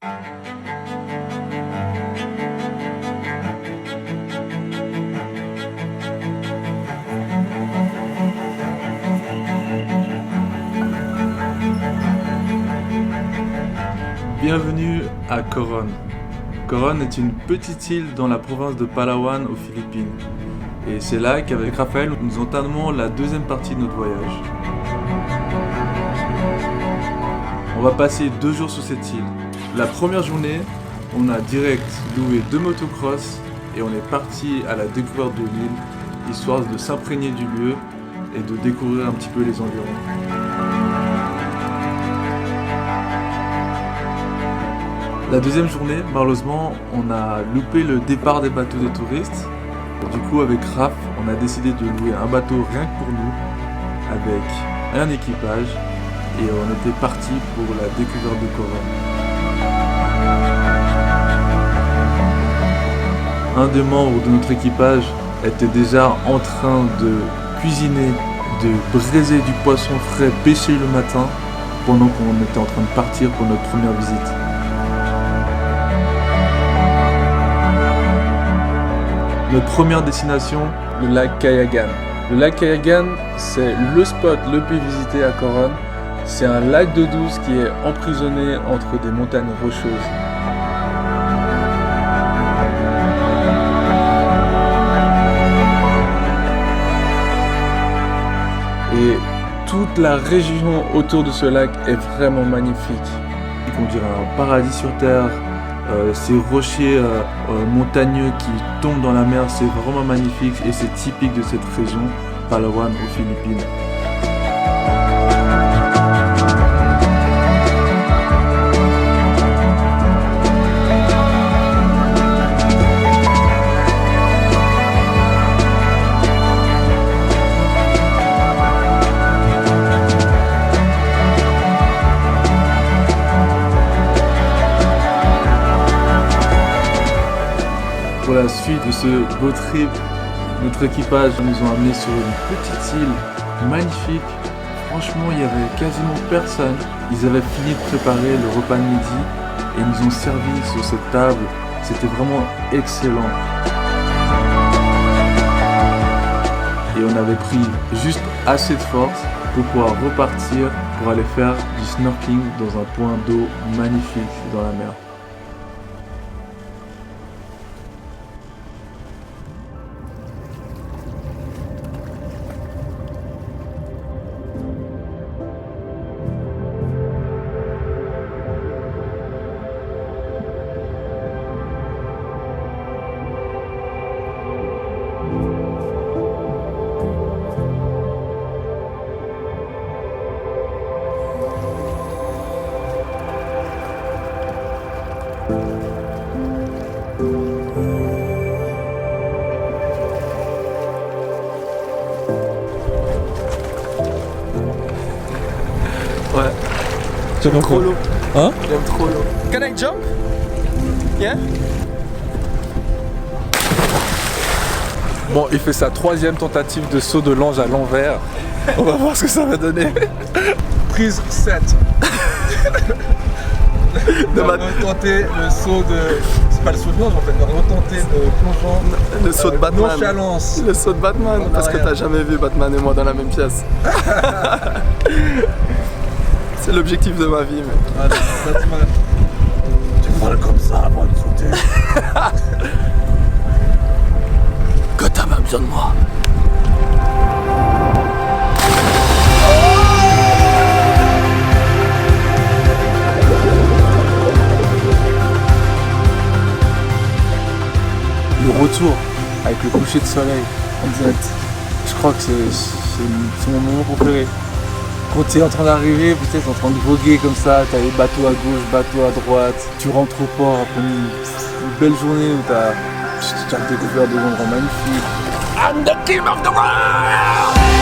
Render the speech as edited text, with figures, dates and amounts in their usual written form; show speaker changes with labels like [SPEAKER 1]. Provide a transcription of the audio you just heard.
[SPEAKER 1] Bienvenue à Coron. Coron est une petite île dans la province de Palawan aux Philippines. Et c'est là qu'avec Raphaël, nous entamons la deuxième partie de notre voyage. On va passer 2 jours sur cette île. La première journée, on a direct loué 2 motocross et on est parti à la découverte de l'île, histoire de s'imprégner du lieu et de découvrir un petit peu les environs. La deuxième journée, malheureusement, on a loupé le départ des bateaux des touristes. Du coup, avec Raph, on a décidé de louer un bateau rien que pour nous, avec un équipage, et on était parti pour la découverte de Coron. Un des membres de notre équipage était déjà en train de cuisiner, de braiser du poisson frais pêché le matin, pendant qu'on était en train de partir pour notre première visite. Notre première destination, le lac Kayagan. Le lac Kayagan, c'est le spot le plus visité à Coron. C'est un lac d'eau douce qui est emprisonné entre des montagnes rocheuses. Et toute la région autour de ce lac est vraiment magnifique. On dirait un paradis sur terre. Ces rochers montagneux qui tombent dans la mer, c'est vraiment magnifique et c'est typique de cette région, Palawan aux Philippines. Pour la suite de ce beau trip, notre équipage nous a amenés sur une petite île magnifique. Franchement, il y avait quasiment personne. Ils avaient fini de préparer le repas de midi et nous ont servi sur cette table. C'était vraiment excellent. Et on avait pris juste assez de force pour pouvoir repartir pour aller faire du snorkeling dans un point d'eau magnifique dans la mer.
[SPEAKER 2] Ouais.
[SPEAKER 1] J'aime trop l'eau.
[SPEAKER 2] Hein?
[SPEAKER 1] J'aime trop l'eau.
[SPEAKER 2] Can I jump? Yeah? Bon, il fait sa 3e tentative de saut de l'ange à l'envers. On va voir ce que ça va donner. Prise 7. On va retenter le saut de... C'est pas le saut de l'ange en fait, on va retenter le plongeon.
[SPEAKER 3] Le saut de Batman.
[SPEAKER 2] Nonchalance.
[SPEAKER 3] Le saut de Batman, parce que t'as jamais vu Batman et moi dans la même pièce. C'est l'objectif de ma vie, mec.
[SPEAKER 2] Voilà, Batman. Tu voles comme ça avant de sauter.
[SPEAKER 3] Gotham a besoin de moi.
[SPEAKER 1] Le retour avec le coucher de soleil, exact. Je crois que c'est mon moment préféré. Quand tu es en train d'arriver, peut-être en train de voguer comme ça, tu as les bateaux à gauche, bateaux à droite, tu rentres au port après une belle journée où tu as découvert des endroits magnifiques.
[SPEAKER 3] I'm the king of the world!